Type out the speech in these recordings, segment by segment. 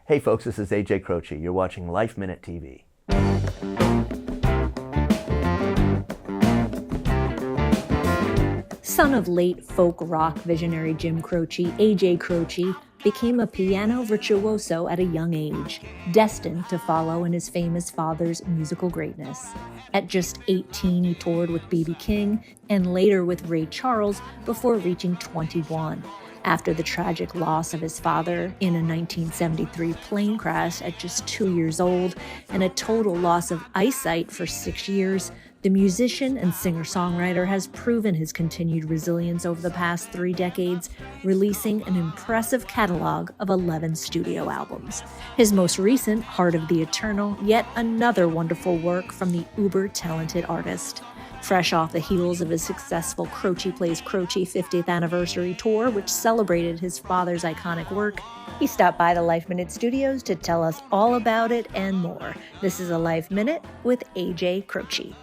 Hey folks, this is AJ Croce. You're watching Life Minute TV. Son of late folk rock visionary Jim Croce, AJ Croce became a piano virtuoso at a young age, destined to follow in his famous father's musical greatness. At just 18, he toured with B.B. King and later with Ray Charles before reaching 21. After the tragic loss of his father in a 1973 plane crash at just 2 years old and a total loss of eyesight for 6 years, the musician and singer-songwriter has proven his continued resilience over the past 3 decades, releasing an impressive catalog of 11 studio albums. His most recent, Heart of the Eternal, yet another wonderful work from the uber-talented artist. Fresh off the heels of his successful Croce Plays Croce 50th anniversary tour, which celebrated his father's iconic work, he stopped by the Life Minute Studios to tell us all about it and more. This is a Life Minute with AJ Croce.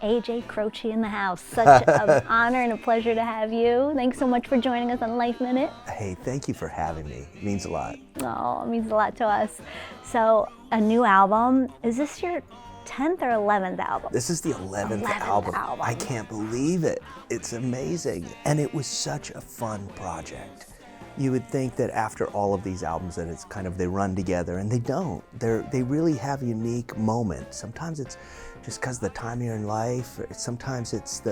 AJ Croce in the house. Such an honor and a pleasure to have you. Thanks so much for joining us on Life Minute. Hey, thank you for having me. It means a lot. Oh, it means a lot to us. So, a new album. Is this your 10th or 11th album? This is the 11th album. I can't believe it. It's amazing. And it was such a fun project. You would think that after all of these albums that it's kind of, they run together, and they don't. They really have unique moments. Sometimes it's just because of the time you're in life. Sometimes it's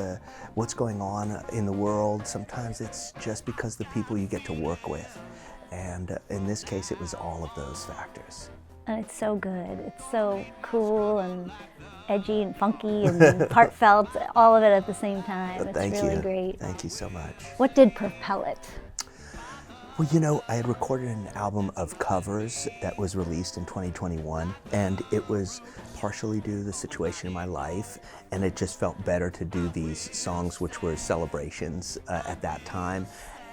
what's going on in the world. Sometimes it's just because the people you get to work with. And in this case, it was all of those factors. And it's so good. It's so cool and edgy and funky and heartfelt, all of it at the same time. It's really great. Thank you so much. What did propel it? Well, you know, I had recorded an album of covers that was released in 2021, and it was partially due to the situation in my life, and it just felt better to do these songs which were celebrations at that time.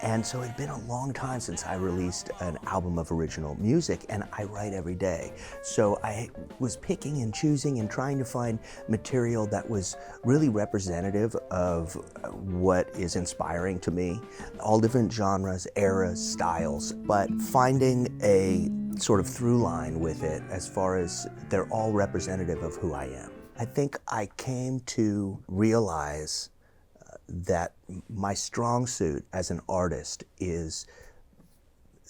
And so it'd been a long time since I released an album of original music, and I write every day. So I was picking and choosing and trying to find material that was really representative of what is inspiring to me. All different genres, eras, styles, but finding a sort of through line with it as far as they're all representative of who I am. I think I came to realize that my strong suit as an artist is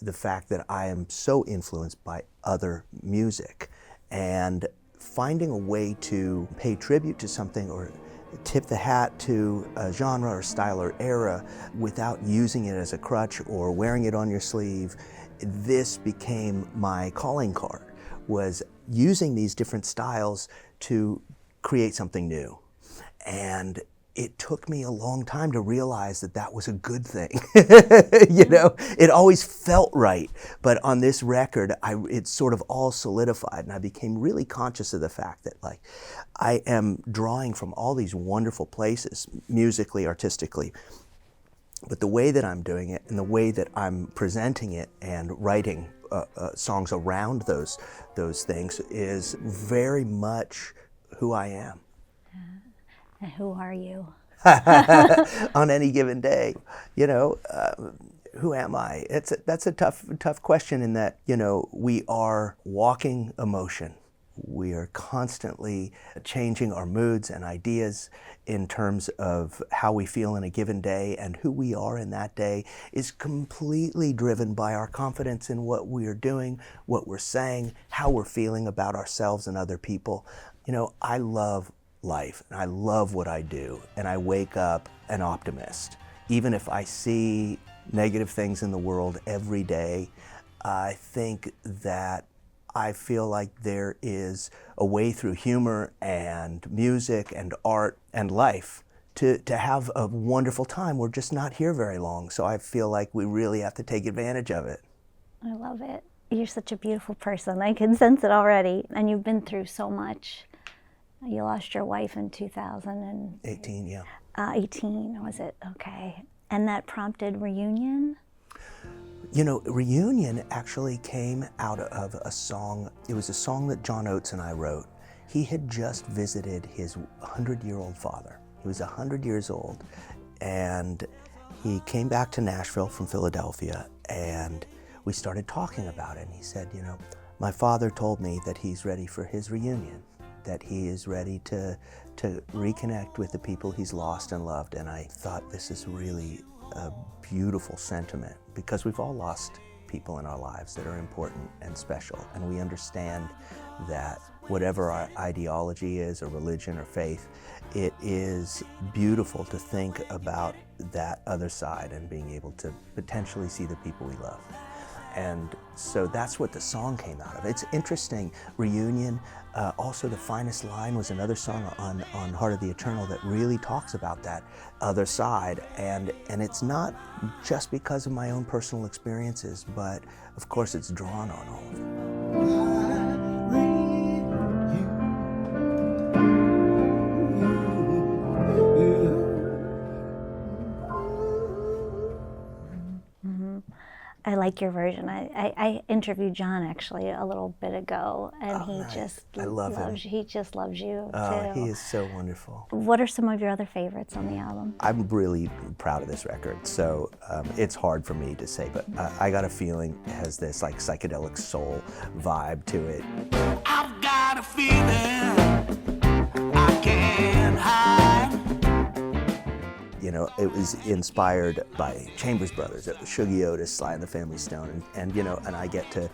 the fact that I am so influenced by other music, and finding a way to pay tribute to something or tip the hat to a genre or style or era without using it as a crutch or wearing it on your sleeve. This became my calling card, was using these different styles to create something new. And it took me a long time to realize that that was a good thing. You know, it always felt right. But on this record, it sort of all solidified, and I became really conscious of the fact that, like, I am drawing from all these wonderful places, musically, artistically. But the way that I'm doing it and the way that I'm presenting it and writing songs around those things is very much who I am. And who are you? On any given day, you know, who am I? That's a tough question, in that, you know, we are walking emotion. We are constantly changing our moods and ideas in terms of how we feel in a given day, and who we are in that day is completely driven by our confidence in what we are doing, what we're saying, how we're feeling about ourselves and other people. You know, I love life, and I love what I do, and I wake up an optimist. Even if I see negative things in the world every day, I think that I feel like there is a way through humor and music and art and life to have a wonderful time. We're just not here very long, so I feel like we really have to take advantage of it. I love it. You're such a beautiful person. I can sense it already, and you've been through so much. You lost your wife in 2018, yeah. 18, was it? Okay. And that prompted Reunion? You know, Reunion actually came out of a song. It was a song that John Oates and I wrote. He had just visited his 100-year-old father. He was 100 years old, and he came back to Nashville from Philadelphia, and we started talking about it. And he said, you know, My father told me that he's ready for his reunion, that he is ready to reconnect with the people he's lost and loved. And I thought, this is really a beautiful sentiment, because we've all lost people in our lives that are important and special. And we understand that whatever our ideology is, or religion or faith, it is beautiful to think about that other side and being able to potentially see the people we love. And so that's what the song came out of. It's interesting, Reunion, also The Finest Line was another song on Heart of the Eternal that really talks about that other side. And it's not just because of my own personal experiences, but of course it's drawn on all of it. I like your version. I interviewed John actually a little bit ago, and he nice. just I love him. He just loves you Oh, too. he is so wonderful. What are some of your other favorites on the album? I'm really proud of this record, so it's hard for me to say, but I Got a Feeling has this like psychedelic soul vibe to it. I've got a feeling I can't hide. You know, it was inspired by Chambers Brothers. It was Shuggie Otis, Sly and the Family Stone, and you know, and I get to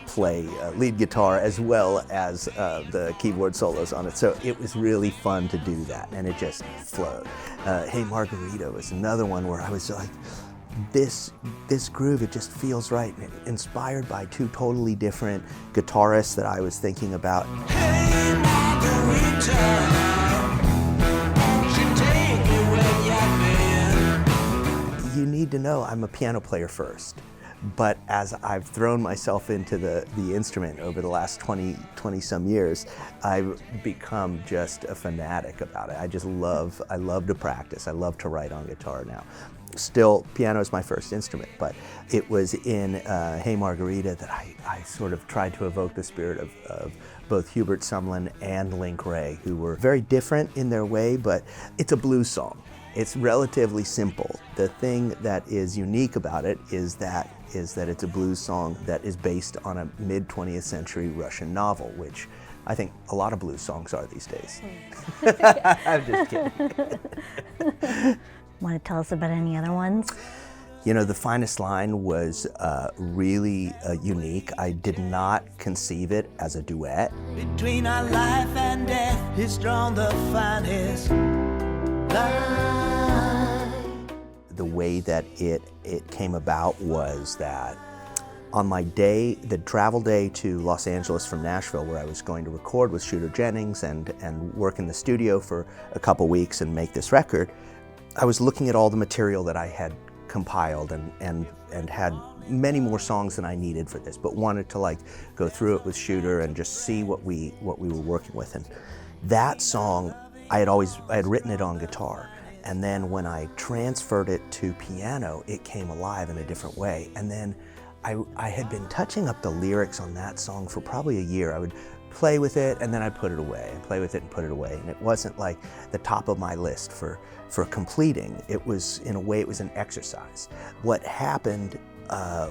play lead guitar as well as the keyboard solos on it. So it was really fun to do that, and it just flowed. Hey Margarita was another one where I was like, this groove, it just feels right. Inspired by two totally different guitarists that I was thinking about. Hey Margarita. You need to know I'm a piano player first, but as I've thrown myself into the instrument over the last 20 some years, I've become just a fanatic about it. I love to practice. I love to write on guitar now. Still, piano is my first instrument, but it was in Hey Margarita that I sort of tried to evoke the spirit of both Hubert Sumlin and Link Wray, who were very different in their way, but it's a blues song. It's relatively simple. The thing that is unique about it is that it's a blues song that is based on a mid-20th century Russian novel, which I think a lot of blues songs are these days. I'm just kidding. Want to tell us about any other ones? You know, The Finest Line was really unique. I did not conceive it as a duet. Between our life and death, he's drawn the finest line. The way that it came about was that on my day, the travel day to Los Angeles from Nashville, where I was going to record with Shooter Jennings and work in the studio for a couple weeks and make this record, I was looking at all the material that I had compiled and had many more songs than I needed for this, but wanted to like go through it with Shooter and just see what we were working with. And that song, I had written it on guitar. And then when I transferred it to piano, it came alive in a different way. And then I had been touching up the lyrics on that song for probably a year. I would play with it and then I'd put it away, and play with it and put it away. And it wasn't like the top of my list for completing. It was, in a way, it was an exercise. What happened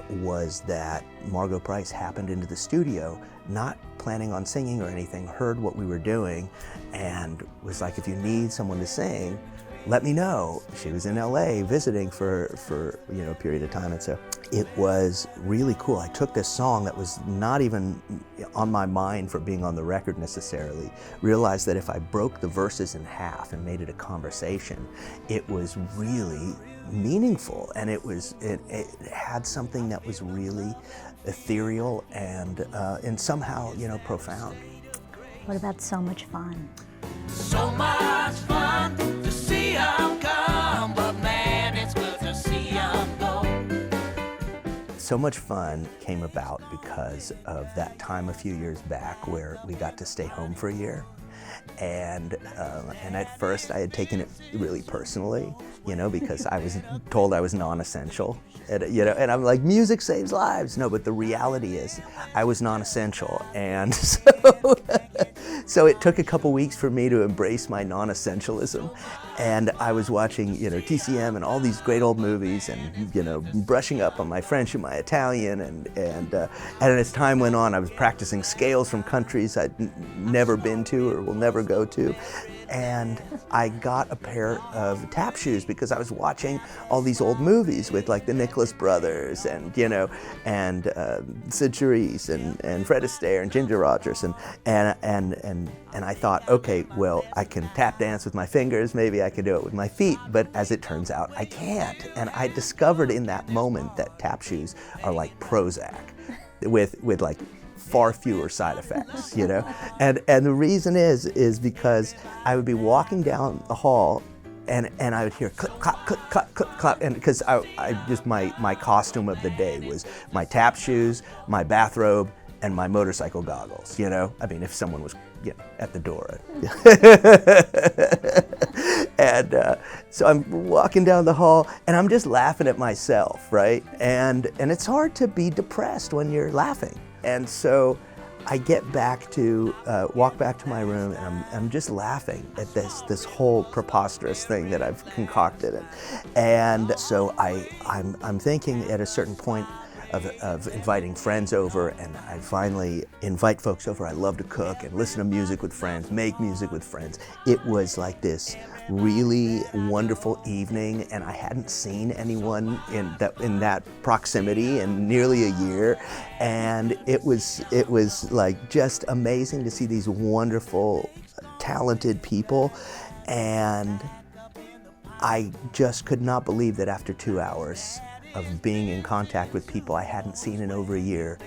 was that Margo Price happened into the studio, not planning on singing or anything, heard what we were doing, and was like, if you need someone to sing, let me know. She was in LA visiting for a period of time, and so it was really cool. I took this song that was not even on my mind for being on the record necessarily, realized that if I broke the verses in half and made it a conversation, it was really meaningful, and it had something that was really ethereal and somehow, profound. What about So Much Fun? So much fun to see him come, but man, it's good to see him go. So Much Fun came about because of that time a few years back where we got to stay home for a year. And at first I had taken it really personally, because I was told I was non-essential, and I'm like, music saves lives. No, but the reality is I was non-essential, and So it took a couple weeks for me to embrace my non-essentialism. And I was watching, TCM and all these great old movies and, brushing up on my French and my Italian. And as time went on, I was practicing scales from countries I'd never been to or will never go to. And I got a pair of tap shoes because I was watching all these old movies with like the Nicholas brothers and Sid Charisse and Fred Astaire and Ginger Rogers and I thought, okay, well, I can tap dance with my fingers, maybe I can do it with my feet, but as it turns out, I can't. And I discovered in that moment that tap shoes are like Prozac with like far fewer side effects, And the reason is because I would be walking down the hall and I would hear click, clap, click, clap, click, clap, and because I just my costume of the day was my tap shoes, my bathrobe, and my motorcycle goggles, I mean, if someone was at the door. And so I'm walking down the hall and I'm just laughing at myself, right? And it's hard to be depressed when you're laughing. And so I get back to, walk back to my room and I'm just laughing at this whole preposterous thing that I've concocted. And so I'm thinking at a certain point of inviting friends over, and I finally invite folks over. I love to cook and listen to music with friends, make music with friends. It was like this really wonderful evening, and I hadn't seen anyone in that proximity in nearly a year, and it was like just amazing to see these wonderful, talented people, and I just could not believe that after 2 hours of being in contact with people I hadn't seen in over a year,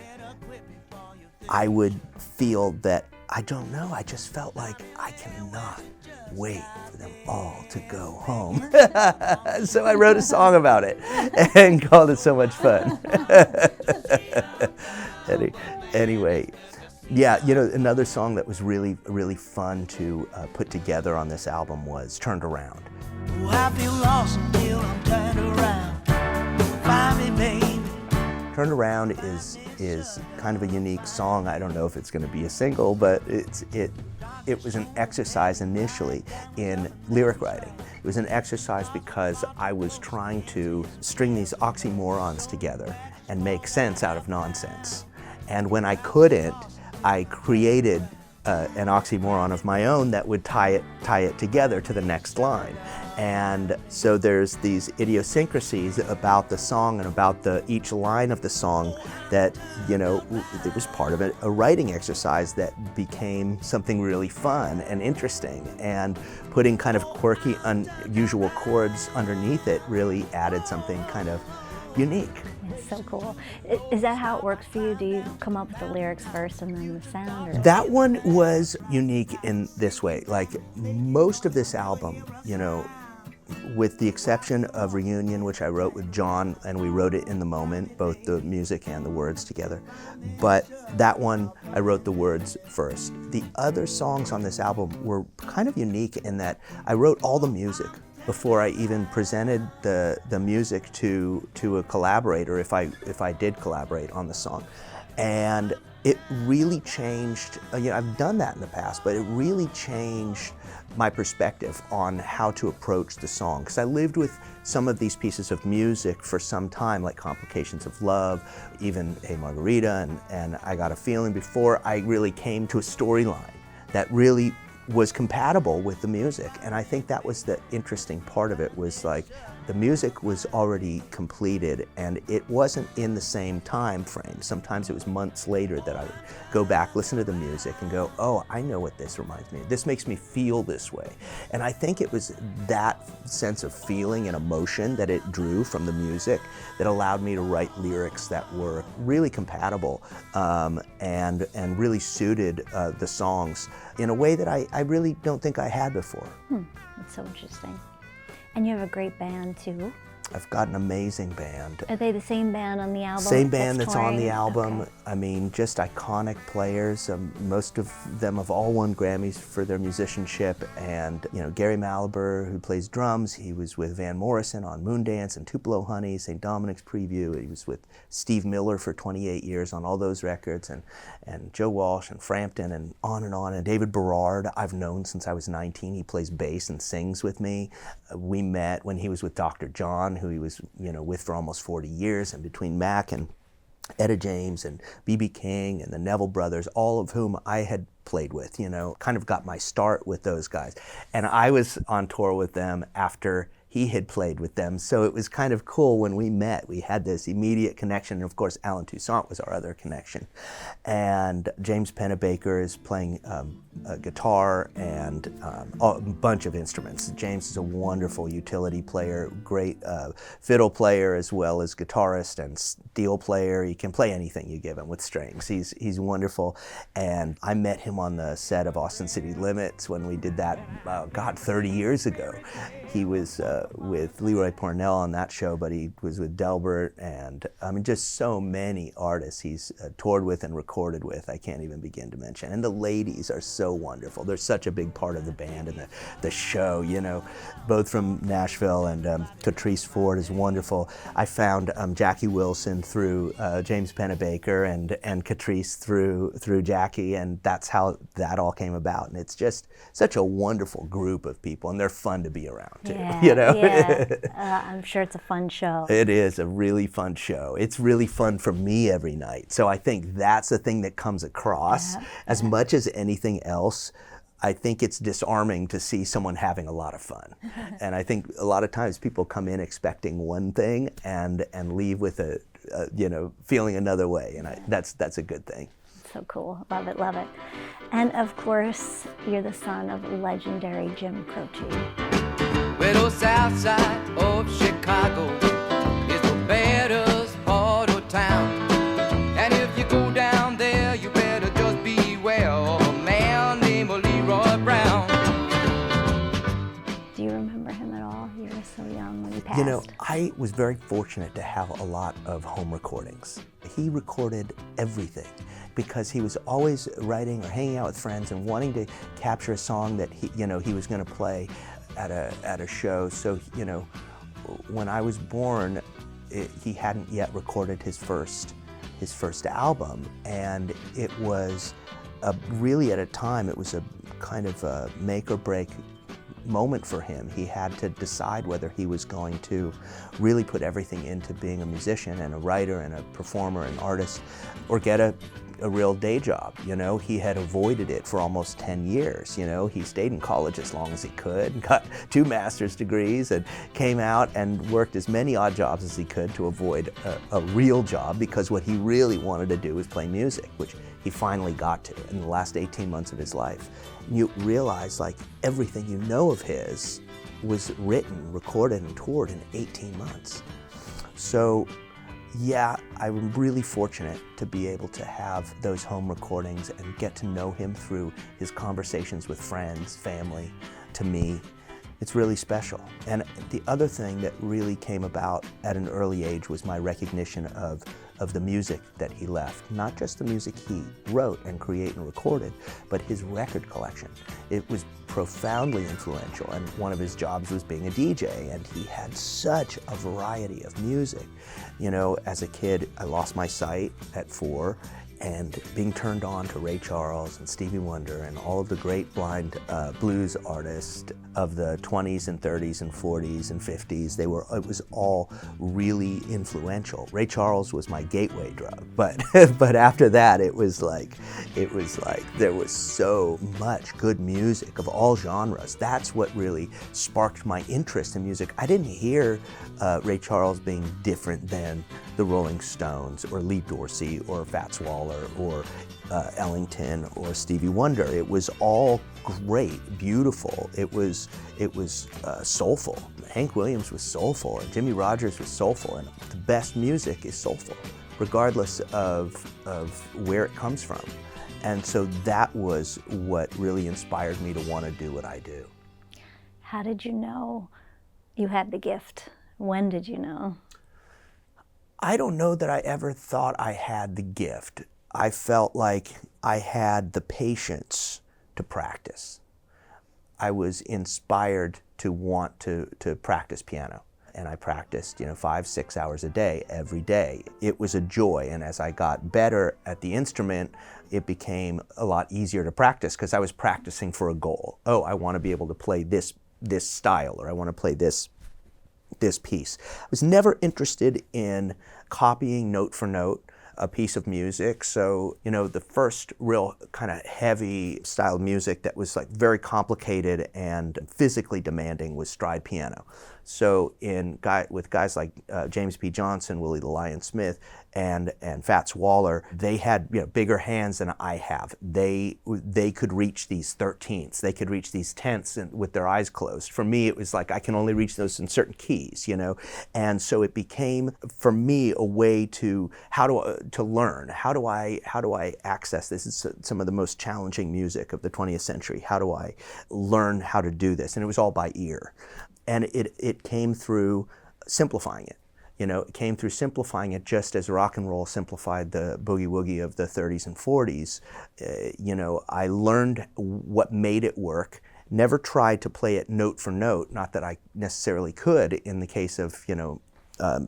I would feel that, I don't know, I just felt like I cannot wait for them all to go home. So I wrote a song about it and called it So Much Fun. Anyway, yeah, another song that was really, really fun to put together on this album was Turned Around. Oh, I feel lost until I'm turned around. Find me, baby. Turned Around is kind of a unique song. I don't know if it's going to be a single, but it was an exercise initially in lyric writing. It was an exercise because I was trying to string these oxymorons together and make sense out of nonsense. And when I couldn't, I created an oxymoron of my own that would tie it together to the next line. And so there's these idiosyncrasies about the song and about each line of the song that, it was part of a writing exercise that became something really fun and interesting. And putting kind of quirky, unusual chords underneath it really added something kind of unique. It's so cool. Is that how it works for you? Do you come up with the lyrics first and then the sound? Or? That one was unique in this way. Like most of this album, with the exception of Reunion, which I wrote with John, and we wrote it in the moment, both the music and the words together. But that one, I wrote the words first. The other songs on this album were kind of unique in that I wrote all the music before I even presented the music to a collaborator, if I did collaborate on the song. And it really changed, I've done that in the past, but it really changed my perspective on how to approach the song. Because I lived with some of these pieces of music for some time, like Complications of Love, even Hey Margarita, and I Got a Feeling, before I really came to a storyline that really was compatible with the music. And I think that was the interesting part of it, was like the music was already completed and it wasn't in the same time frame. Sometimes it was months later that I would go back, listen to the music and go, oh, I know what this reminds me of. This makes me feel this way. And I think it was that sense of feeling and emotion that it drew from the music that allowed me to write lyrics that were really compatible and really suited the songs in a way that I really don't think I had before. That's so interesting. And you have a great band too. I've got an amazing band. Are they the same band on the album? Same band that's on touring? the album. Okay. I mean, just iconic players. Most of them have all won Grammys for their musicianship. And, you know, Gary Malaber, who plays drums, he was with Van Morrison on Moondance and Tupelo Honey, St. Dominic's Preview. He was with Steve Miller for 28 years on all those records, and Joe Walsh and Frampton and on. And David Berard, I've known since I was 19. He plays bass and sings with me. We met when he was with Dr. John, who he was, you know, with for almost 40 years, and between Mac and Etta James and B.B. King and the Neville Brothers, all of whom I had played with, you know, kind of got my start with those guys. And I was on tour with them after he had played with them, so it was kind of cool when we met. We had this immediate connection, and of course Alan Toussaint was our other connection. And James Pennebaker is playing a guitar and a bunch of instruments. James is a wonderful utility player, great fiddle player as well as guitarist and steel player. He can play anything you give him with strings. He's wonderful. And I met him on the set of Austin City Limits when we did that, 30 years ago. He was with Leroy Pornell on that show, but he was with Delbert, and I mean, just so many artists he's toured with and recorded with, I can't even begin to mention. And the ladies are so wonderful. They're such a big part of the band and the show, you know, both from Nashville, and Catrice Ford is wonderful. I found Jackie Wilson through James Pennebaker, and Catrice through Jackie, and that's how that all came about. And it's just such a wonderful group of people, and they're fun to be around too, you know? Yeah. I'm sure it's a fun show. It is a really fun show. It's really fun for me every night. So I think that's the thing that comes across. As much as anything else, I think it's disarming to see someone having a lot of fun. And I think a lot of times people come in expecting one thing and leave with a feeling another way, and that's a good thing. So cool. Love it, love it. And of course, you're the son of legendary Jim Croce. Well, the south side of Chicago is the baddest part of town. And if you go down there, you better just beware of a man named Leroy Brown. Do you remember him at all? You were so young when he passed. You know, I was very fortunate to have a lot of home recordings. He recorded everything because he was always writing or hanging out with friends and wanting to capture a song that he was going to play at a show. So, you know, when I was born, he hadn't yet recorded his first album, and it was really at a time, it was a kind of a make or break moment for him. He had to decide whether he was going to really put everything into being a musician and a writer and a performer and artist, or get a real day job. You know, he had avoided it for almost 10 years. You know, he stayed in college as long as he could, got 2 master's degrees, and came out and worked as many odd jobs as he could to avoid a real job, because what he really wanted to do was play music, which he finally got to in the last 18 months of his life. And you realize, like, everything you know of his was written, recorded, and toured in 18 months. So, yeah, I'm really fortunate to be able to have those home recordings and get to know him through his conversations with friends, family, to me. It's really special. And the other thing that really came about at an early age was my recognition of the music that he left. Not just the music he wrote and created and recorded, but his record collection. It was profoundly influential, and one of his jobs was being a DJ, and he had such a variety of music. You know, as a kid, I lost my sight at 4, and being turned on to Ray Charles and Stevie Wonder and all of the great blind blues artists of the 20s and 30s and 40s and 50s, it was all really influential. Ray Charles was my gateway drug, but after that it was like there was so much good music of all genres. That's what really sparked my interest in music. I didn't hear Ray Charles being different than the Rolling Stones or Lee Dorsey or Fats Waller or Ellington or Stevie Wonder. It was all great, beautiful. It was soulful. Hank Williams was soulful, and Jimmy Rogers was soulful, and the best music is soulful, regardless of where it comes from. And so that was what really inspired me to want to do what I do. How did you know you had the gift When did you know? I don't know that I ever thought I had the gift. I felt like I had the patience to practice. I was inspired to want to practice piano. And I practiced, 5-6 hours a day, every day. It was a joy, and as I got better at the instrument, it became a lot easier to practice because I was practicing for a goal. Oh, I want to be able to play this style, or I want to play this piece. I was never interested in copying note for note a piece of music. So, the first real kind of heavy style music that was like very complicated and physically demanding was stride piano. So with guys like James P. Johnson, Willie the Lion Smith, and Fats Waller, they had bigger hands than I have. They could reach these 13ths, they could reach these tenths with their eyes closed. For me, it was like I can only reach those in certain keys, and so it became for me a way to learn. How do I access this? It's some of the most challenging music of the 20th century. How do I learn how to do this? And it was all by ear. And it came through simplifying it. It came through simplifying it just as rock and roll simplified the boogie woogie of the 30s and 40s. I learned what made it work, never tried to play it note for note, not that I necessarily could in the case of,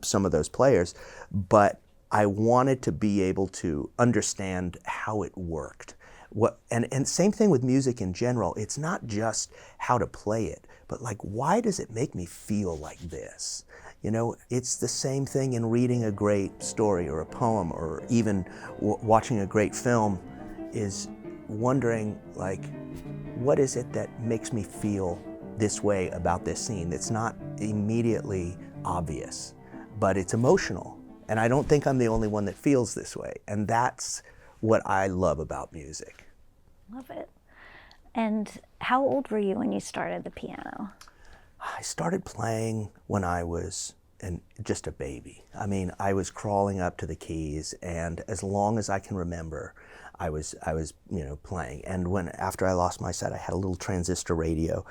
some of those players, but I wanted to be able to understand how it worked. And same thing with music in general. It's not just how to play it, but like, why does it make me feel like this? It's the same thing in reading a great story or a poem, or even watching a great film, is wondering, like, what is it that makes me feel this way about this scene that's not immediately obvious, but it's emotional. And I don't think I'm the only one that feels this way. And that's what I love about music. Love it. And how old were you when you started the piano? I started playing when I was just a baby. I mean, I was crawling up to the keys, and as long as I can remember, I was playing. And after I lost my sight, I had a little transistor radio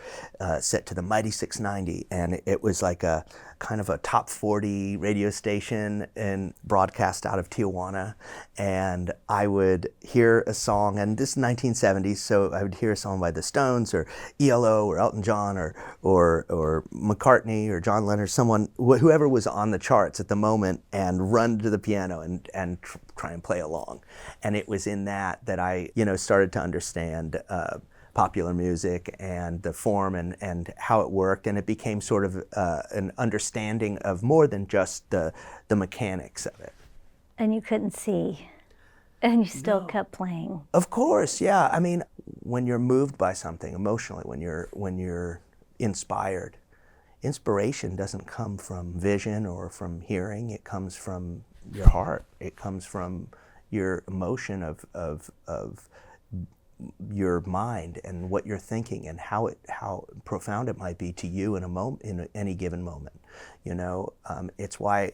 set to the mighty 690, and it was like a kind of a top 40 radio station and broadcast out of Tijuana. And I would hear a song, and this is 1970s, so I would hear a song by the Stones or ELO or Elton John or McCartney or John Lennon, someone, whoever was on the charts at the moment, and run to the piano and try and play along. And it was in that I started to understand popular music and the form and how it worked, and it became sort of an understanding of more than just the mechanics of it. And you couldn't see, and you still kept playing. Of course, yeah. I mean, when you're moved by something emotionally, when you're inspired, inspiration doesn't come from vision or from hearing. It comes from your heart. It comes from your emotion of your mind and what you're thinking, and how profound it might be to you in any given moment. It's why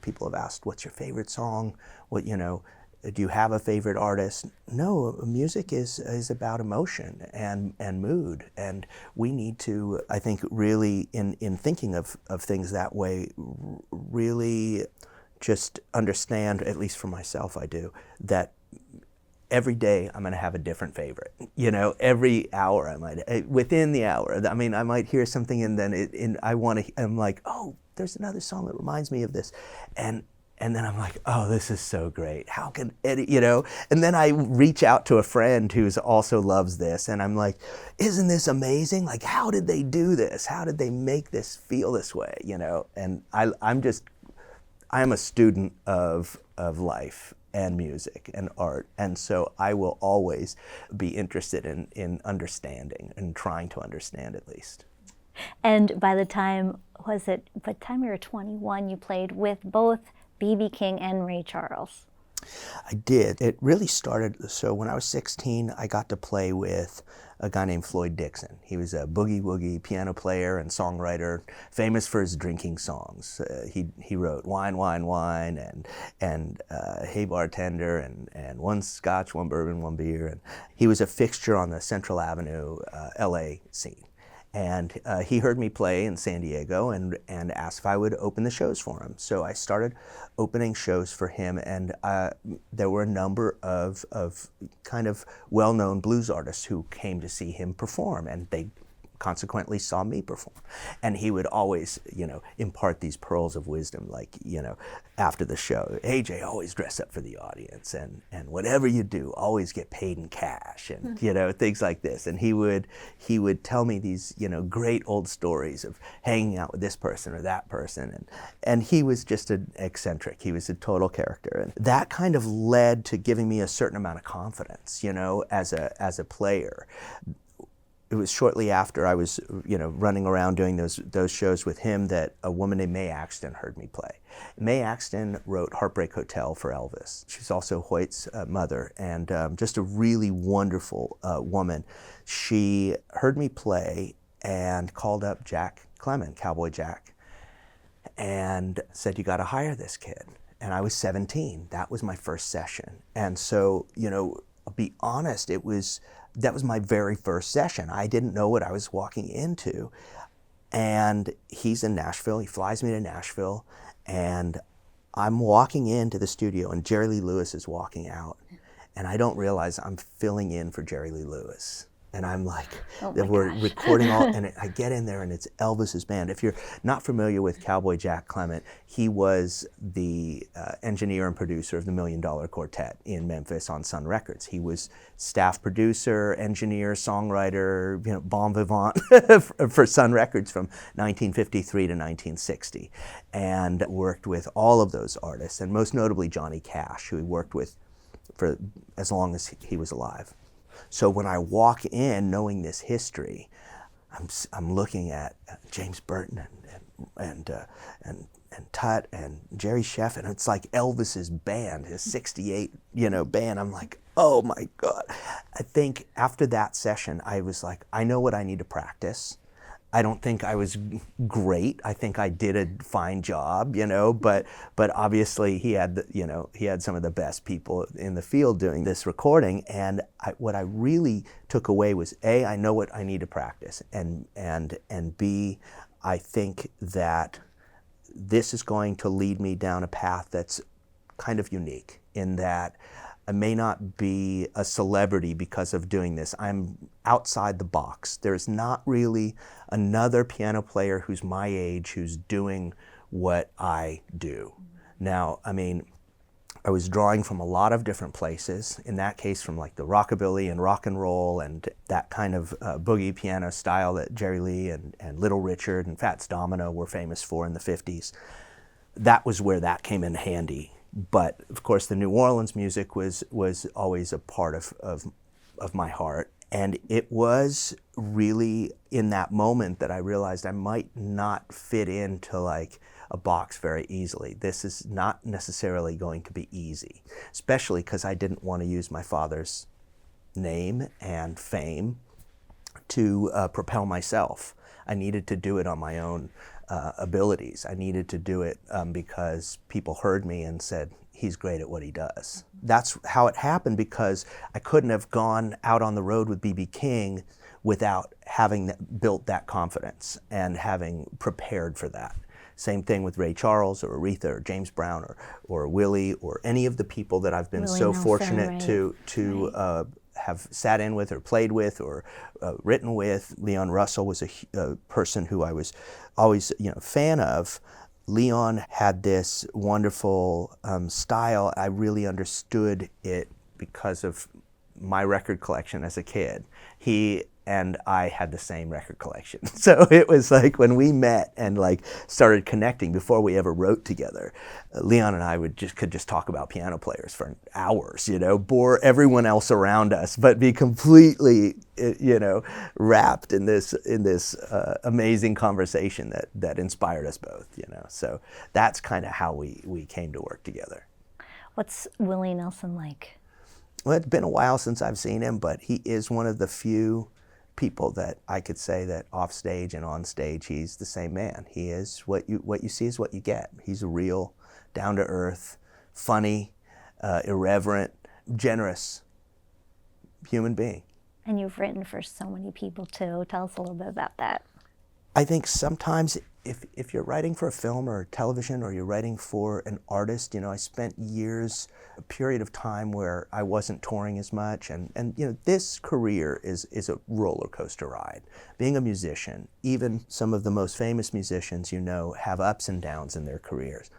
people have asked, "What's your favorite song? Do you have a favorite artist?" No, music is about emotion and mood, and we need to, I think, really in thinking of things that way, really just understand, at least for myself, I do, that every day I'm going to have a different favorite. Every hour within the hour, I mean, I might hear something, and then I'm like, oh, there's another song that reminds me of this, and then I'm like, oh, this is so great. How can Eddie, And then I reach out to a friend who also loves this, and I'm like, isn't this amazing? Like, how did they do this? How did they make this feel this way? And I'm a student of life and music and art, and so I will always be interested in understanding and trying to understand, at least. And by the time you were 21, you played with both B.B. King and Ray Charles. I did. It really started, so when I was 16, I got to play with a guy named Floyd Dixon. He was a boogie-woogie piano player and songwriter, famous for his drinking songs. He wrote Wine, Wine, Wine, and Hey Bartender, and One Scotch, One Bourbon, One Beer. And he was a fixture on the Central Avenue LA scene. And he heard me play in San Diego and asked if I would open the shows for him. So I started opening shows for him, and there were a number of kind of well-known blues artists who came to see him perform, and they consequently saw me perform. And he would always, impart these pearls of wisdom, like, after the show, AJ, always dress up for the audience, and whatever you do, always get paid in cash, and things like this. And he would tell me these, great old stories of hanging out with this person or that person, and he was just an eccentric. He was a total character, and that kind of led to giving me a certain amount of confidence, as a player. It was shortly after I was, running around doing those shows with him that a woman named Mae Axton heard me play. Mae Axton wrote Heartbreak Hotel for Elvis. She's also Hoyt's mother, and just a really wonderful woman. She heard me play and called up Jack Clement, Cowboy Jack, and said, "You got to hire this kid." And I was 17. That was my first session. And so, I'll be honest, that was my very first session. I didn't know what I was walking into. And he's in Nashville. He flies me to Nashville. And I'm walking into the studio, and Jerry Lee Lewis is walking out. And I don't realize I'm filling in for Jerry Lee Lewis. And I'm like, we're recording all, and I get in there, and it's Elvis's band. If you're not familiar with Cowboy Jack Clement, he was the engineer and producer of the $1 Million Quartet in Memphis on Sun Records. He was staff producer, engineer, songwriter, bon vivant for Sun Records from 1953 to 1960, and worked with all of those artists, and most notably Johnny Cash, who he worked with for as long as he was alive. So when I walk in knowing this history, I'm looking at James Burton and Tut and Jerry Sheff, and it's like Elvis's band, his 68, band. I'm like, oh my God. I think after that session, I was like, I know what I need to practice. I don't think I was great. I think I did a fine job, but obviously he had some of the best people in the field doing this recording. And what I really took away was A, I know what I need to practice, and B, I think that this is going to lead me down a path that's kind of unique in that I may not be a celebrity because of doing this. I'm outside the box. There's not really another piano player who's my age who's doing what I do. Now, I was drawing from a lot of different places, in that case from like the rockabilly and rock and roll and that kind of boogie piano style that Jerry Lee and Little Richard and Fats Domino were famous for in the 50s. That was where that came in handy. But of course, the New Orleans music was always a part of my heart. And it was really in that moment that I realized I might not fit into like a box very easily. This is not necessarily going to be easy, especially because I didn't want to use my father's name and fame to propel myself. I needed to do it on my own abilities. I needed to do it because people heard me and said, he's great at what he does. That's how it happened, because I couldn't have gone out on the road with B.B. King without having built that confidence and having prepared for that. Same thing with Ray Charles or Aretha or James Brown or Willie or any of the people that I've been Willie so Nelson, fortunate right. to have sat in with or played with or written with. Leon Russell was a person who I was always a fan of. Leon had this wonderful style. I really understood it because of my record collection as a kid. He and I had the same record collection. So it was like when we met and like started connecting before we ever wrote together, Leon and I could just talk about piano players for hours, bore everyone else around us, but be completely, wrapped in this amazing conversation that inspired us both, So that's kind of how we came to work together. What's Willie Nelson like? Well, it's been a while since I've seen him, but he is one of the few people that I could say that off stage and on stage, he's the same man. He is what you see is what you get. He's a real, down to earth, funny, irreverent, generous human being. And you've written for so many people too. Tell us a little bit about that. I think sometimes if you're writing for a film or television or you're writing for an artist, I spent years, a period of time where I wasn't touring as much, and this career is a roller coaster ride. Being a musician, even some of the most famous musicians have ups and downs in their careers.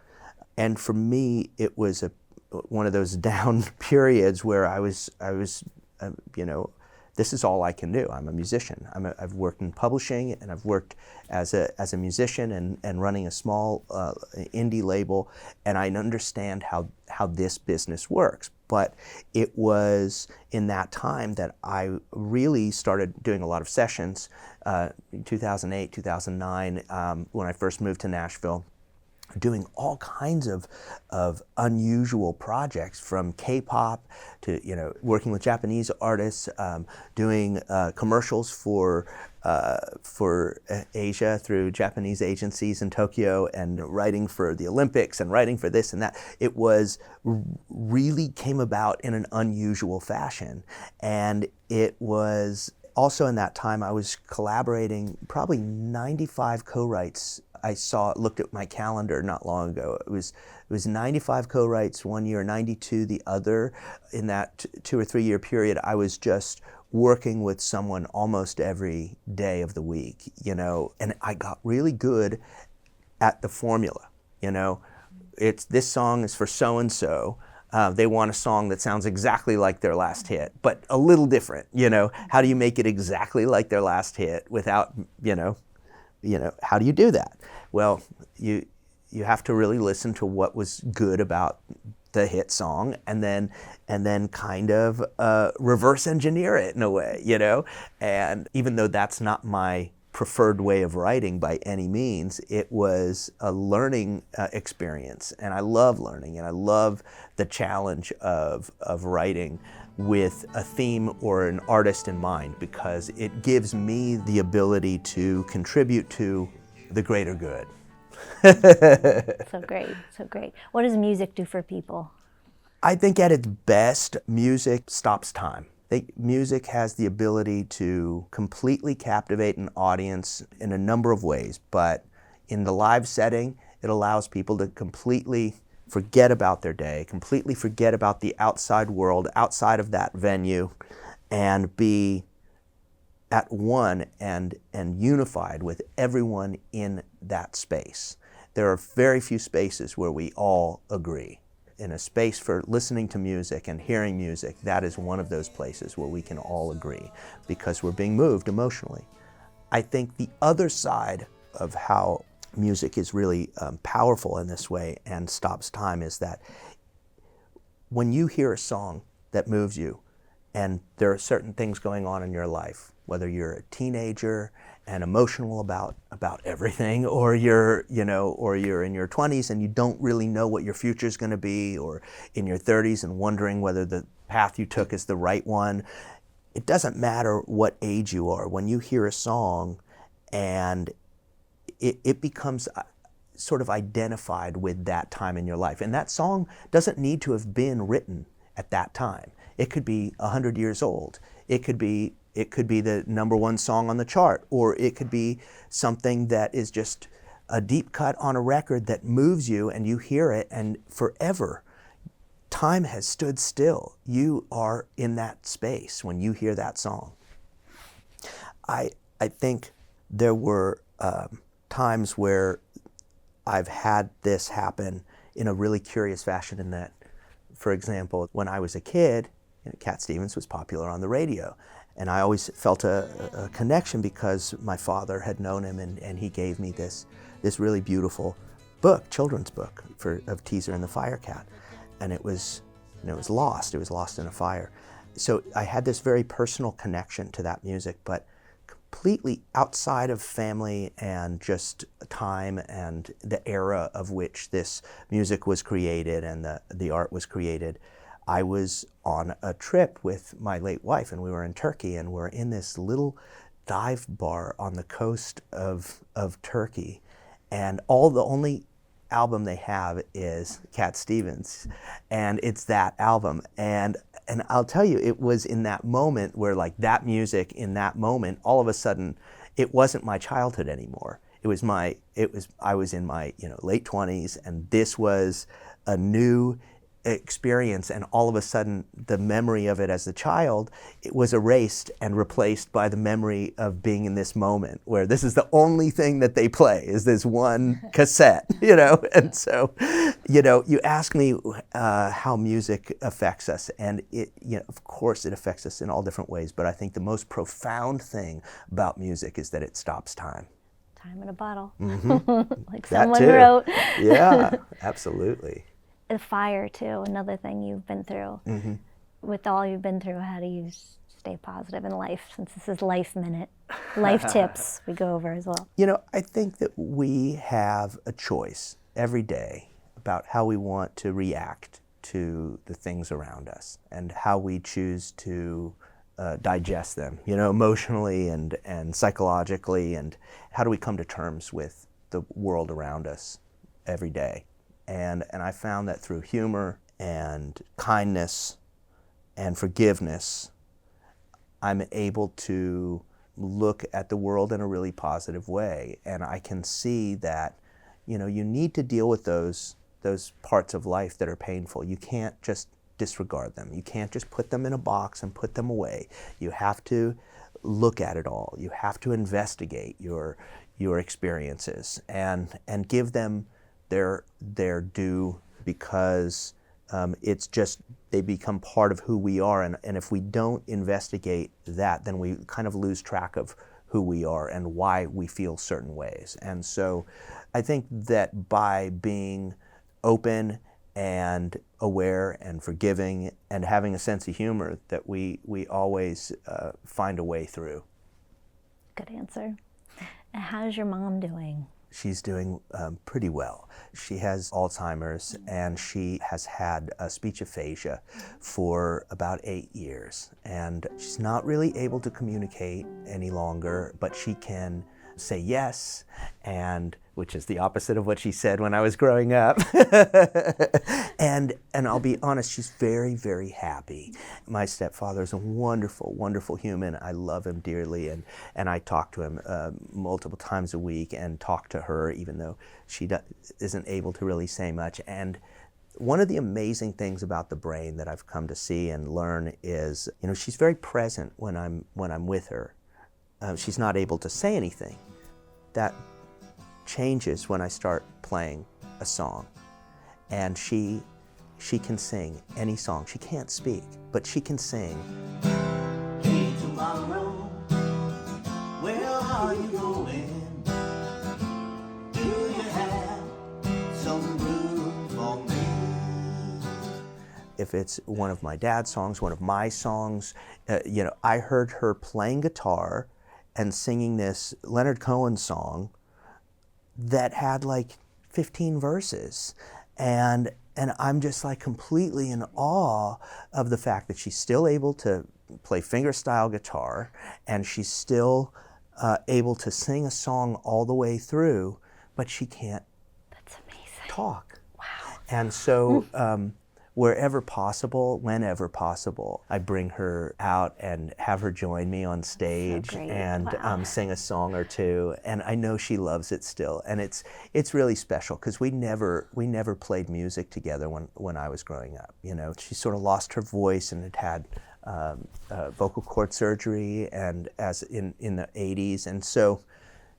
And for me, it was one of those down periods where I was this is all I can do. I'm a musician. I've worked in publishing, and I've worked as a musician and running a small indie label, and I understand how this business works. But it was in that time that I really started doing a lot of sessions, in 2008, 2009, when I first moved to Nashville, doing all kinds of unusual projects, from K-pop to working with Japanese artists, doing commercials for Asia through Japanese agencies in Tokyo, and writing for the Olympics and writing for this and that. It was really came about in an unusual fashion, and it was also in that time I was collaborating, probably 95 co-writes. I looked at my calendar not long ago. It was 95 co-writes one year, 92 the other. In that 2 or 3 year period, I was just working with someone almost every day of the week, and I got really good at the formula. It's this song is for so-and-so. They want a song that sounds exactly like their last hit, but a little different. How do you make it exactly like their last hit without, how do you do that? Well, you have to really listen to what was good about the hit song, and then kind of reverse engineer it in a way, And even though that's not my preferred way of writing by any means, it was a learning experience, and I love learning, and I love the challenge of writing with a theme or an artist in mind, because it gives me the ability to contribute to the greater good. So great, so great. What does music do for people? I think at its best, music stops time. Music has the ability to completely captivate an audience in a number of ways, but in the live setting, it allows people to completely forget about their day, completely forget about the outside world, outside of that venue, and be at one and unified with everyone in that space. There are very few spaces where we all agree. In a space for listening to music and hearing music, that is one of those places where we can all agree, because we're being moved emotionally. I think the other side of how music is really powerful in this way and stops time is that when you hear a song that moves you, and there are certain things going on in your life, whether you're a teenager and emotional about everything, or you're in your 20s and you don't really know what your future is going to be, or in your 30s and wondering whether the path you took is the right one. It doesn't matter what age you are. When you hear a song and it becomes sort of identified with that time in your life. And that song doesn't need to have been written at that time. It could be 100 years old. It could be the #1 song on the chart, or it could be something that is just a deep cut on a record that moves you, and you hear it, and forever, time has stood still. You are in that space when you hear that song. I think there were times where I've had this happen in a really curious fashion, in that, for example, when I was a kid, Cat Stevens was popular on the radio. And I always felt a connection because my father had known him, and he gave me this really beautiful book, children's book of Teaser and the Firecat. And it was lost. It was lost in a fire. So I had this very personal connection to that music, but completely outside of family and just time and the era of which this music was created and the art was created. I was on a trip with my late wife, and we were in Turkey, and we're in this little dive bar on the coast of Turkey, and the only album they have is Cat Stevens, and it's that album. And And I'll tell you, it was in that moment where like that music in that moment, all of a sudden, it wasn't my childhood anymore. I was in my late 20s, and this was a new experience, and all of a sudden the memory of it as a child, it was erased and replaced by the memory of being in this moment where this is the only thing that they play is this one cassette, and so you ask me how music affects us, and it of course it affects us in all different ways, but I think the most profound thing about music is that it stops time. Time in a bottle, like That someone too. wrote. Yeah, absolutely. The fire too, another thing you've been through. With all you've been through, how do you stay positive in life? Since this is Life Minute, life tips we go over as well. I think that we have a choice every day about how we want to react to the things around us and how we choose to digest them, emotionally and psychologically, and how do we come to terms with the world around us every day. And I found that through humor and kindness and forgiveness, I'm able to look at the world in a really positive way. And I can see that, you need to deal with those parts of life that are painful. You can't just disregard them. You can't just put them in a box and put them away. You have to look at it all. You have to investigate your experiences and give them their due, because it's just they become part of who we are, and if we don't investigate that, then we kind of lose track of who we are and why we feel certain ways. And so I think that by being open and aware and forgiving and having a sense of humor, that we always find a way through. Good answer. And how's your mom doing? She's doing pretty well. She has Alzheimer's, and she has had speech aphasia for about 8 years. And she's not really able to communicate any longer, but she can say yes, and which is the opposite of what she said when I was growing up. And I'll be honest, she's very, very happy. My stepfather is a wonderful, wonderful human. I love him dearly, and I talk to him multiple times a week and talk to her, even though she isn't able to really say much. And one of the amazing things about the brain that I've come to see and learn is, she's very present when I'm with her. She's not able to say anything. That changes when I start playing a song, and she can sing any song. She can't speak, but she can sing. Hey, tomorrow, where are you going? Do you have some room for me? If it's one of my dad's songs, one of my songs, I heard her playing guitar and singing this Leonard Cohen song that had like 15 verses. And I'm just like completely in awe of the fact that she's still able to play fingerstyle guitar, and she's still able to sing a song all the way through, but she can't That's amazing. talk. Wow. And so wherever possible, whenever possible, I bring her out and have her join me on stage great. and Wow. sing a song or two. And I know she loves it still. And it's really special because we never played music together when I was growing up. She sort of lost her voice and had vocal cord surgery and as in the 80s. And so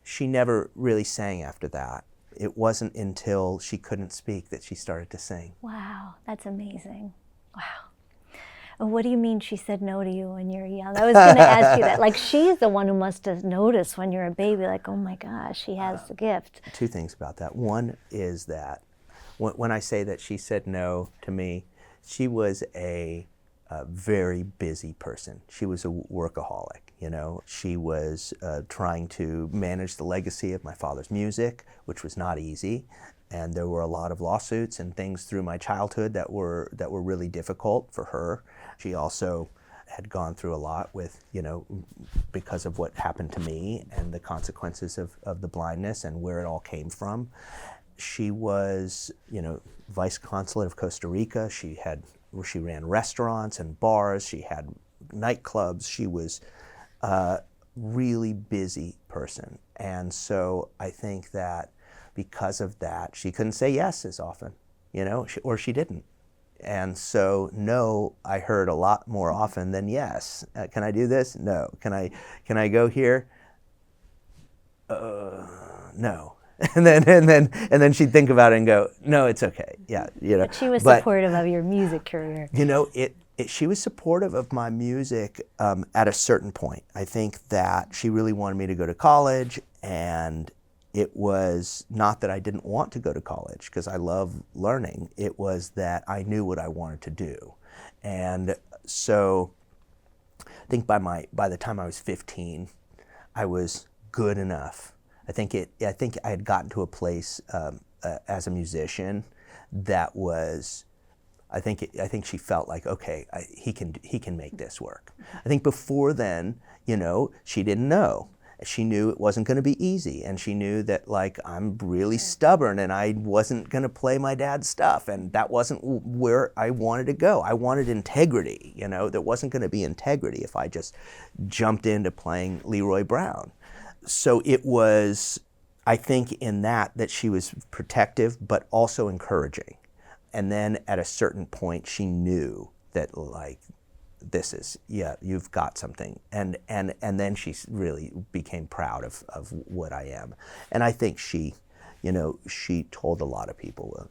she never really sang after that. It wasn't until she couldn't speak that she started to sing. Wow, that's amazing. Wow. And what do you mean she said no to you when you were young? I was going to ask you that. Like, she's the one who must have noticed when you're a baby, like, oh my gosh, she has the gift. Two things about that. One is that when I say that she said no to me, she was a very busy person. She was a workaholic. She was trying to manage the legacy of my father's music, which was not easy, and there were a lot of lawsuits and things through my childhood that were really difficult for her. She also had gone through a lot with, because of what happened to me and the consequences of the blindness and where it all came from. She was, vice consulate of Costa Rica. She had she ran restaurants and bars, she had nightclubs, she was a really busy person. And so I think that because of that, she couldn't say yes as often, or she didn't. And so no, I heard a lot more often than yes. Can I do this? No. Can I go here? No. And then she'd think about it and go, no, it's okay. Yeah, But she was supportive of your music career. She was supportive of my music at a certain point. I think that she really wanted me to go to college, and it was not that I didn't want to go to college, because I love learning. It was that I knew what I wanted to do. And so I think by the time I was 15, I was good enough. I think I had gotten to a place as a musician that was, I think she felt like, okay, he can make this work. I think before then, she didn't know. She knew it wasn't going to be easy, and she knew that, like, I'm really stubborn and I wasn't going to play my dad's stuff, and that wasn't where I wanted to go. I wanted integrity, there wasn't going to be integrity if I just jumped into playing Leroy Brown. So it was, I think, in that she was protective but also encouraging. And then at a certain point she knew that, like, this is, you've got something. And then she really became proud of what I am. And I think she told a lot of people,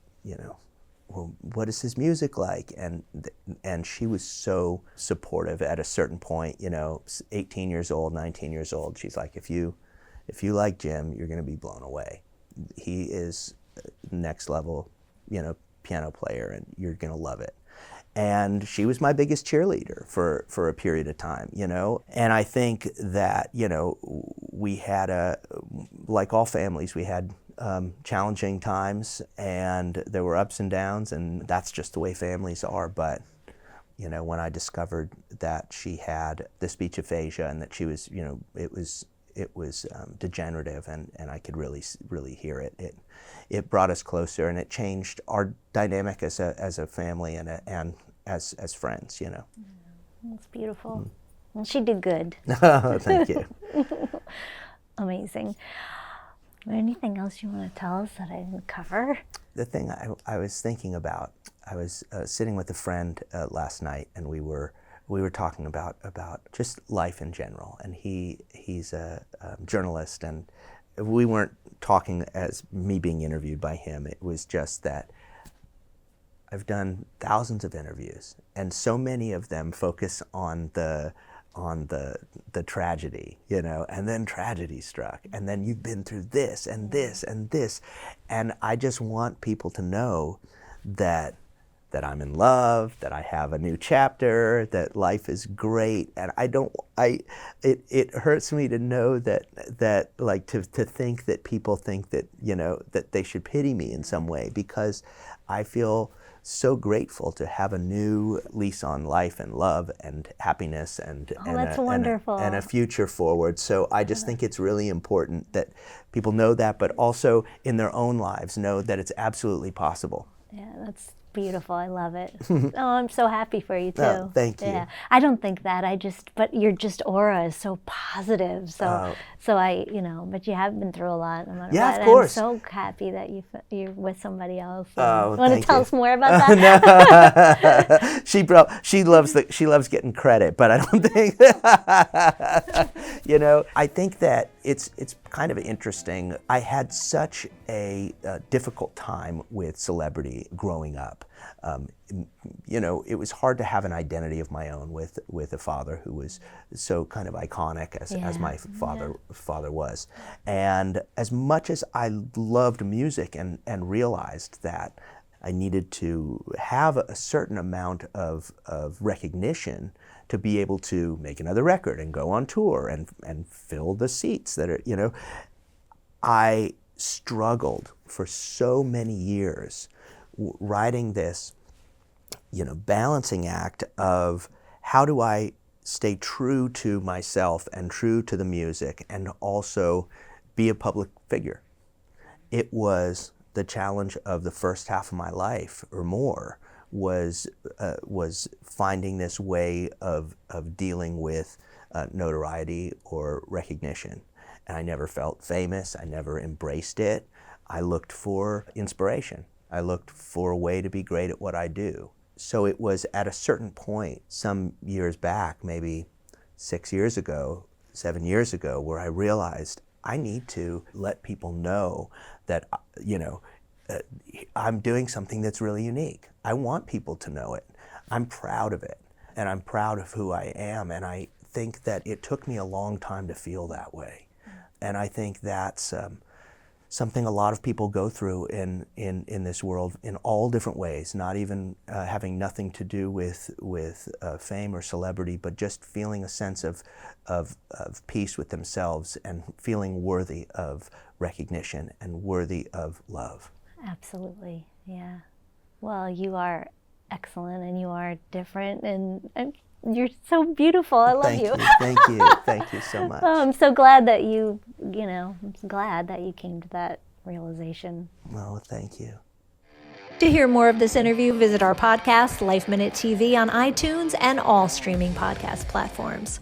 well, what is his music like? And she was so supportive at a certain point, 18 years old, 19 years old. She's like, if you like Jim, you're going to be blown away. He is next level, piano player, and you're going to love it. And she was my biggest cheerleader for a period of time, And I think that, we had like all families, we had challenging times, and there were ups and downs, and that's just the way families are. But, when I discovered that she had the speech aphasia and that she was, it was degenerative, and I could really hear it. It brought us closer, and it changed our dynamic as a family and as friends. That's beautiful. Well, she did good. Thank you. Amazing. Anything else you want to tell us that I didn't cover? The thing I was thinking about, I was sitting with a friend last night, and we were talking about just life in general, and he's a journalist, and we weren't talking as me being interviewed by him. It was just that I've done thousands of interviews, and so many of them focus on the tragedy, and then tragedy struck, and then you've been through this and this and this, and I just want people to know that I'm in love, that I have a new chapter, that life is great, and it hurts me to know that like to think that people think that, that they should pity me in some way, because I feel so grateful to have a new lease on life and love and happiness and that's wonderful. And a future forward. So I just think it's really important that people know that, but also in their own lives know that it's absolutely possible. Yeah, that's beautiful. I love it. Oh, I'm so happy for you too. Oh, thank you. Yeah, I don't think that. But your aura is so positive. So I, but you have been through a lot. No matter what. Of course. I'm so happy that you're with somebody else. Oh, you want to tell us more about that? She loves getting credit, but I don't think. I think that it's kind of interesting. I had such a difficult time with celebrity growing up. It was hard to have an identity of my own with a father who was so kind of iconic as my father was. And as much as I loved music and realized that I needed to have a certain amount of recognition to be able to make another record and go on tour and fill the seats that are, I struggled for so many years writing this, balancing act of how do I stay true to myself and true to the music and also be a public figure. It was the challenge of the first half of my life or more, was finding this way of dealing with notoriety or recognition. And I never felt famous. I never embraced it. I looked for inspiration. I looked for a way to be great at what I do. So it was at a certain point, some years back, maybe 6 years ago, 7 years ago, where I realized I need to let people know that, I'm doing something that's really unique. I want people to know it. I'm proud of it, and I'm proud of who I am, and I think that it took me a long time to feel that way. And I think that's something a lot of people go through in this world in all different ways, not even having nothing to do with fame or celebrity, but just feeling a sense of peace with themselves and feeling worthy of recognition and worthy of love. Absolutely, yeah. Well, you are excellent, and you are different, and you're so beautiful. I love you. Thank you. Thank you so much. I'm so glad that you came to that realization. Well, thank you. To hear more of this interview, visit our podcast, Life Minute TV, on iTunes and all streaming podcast platforms.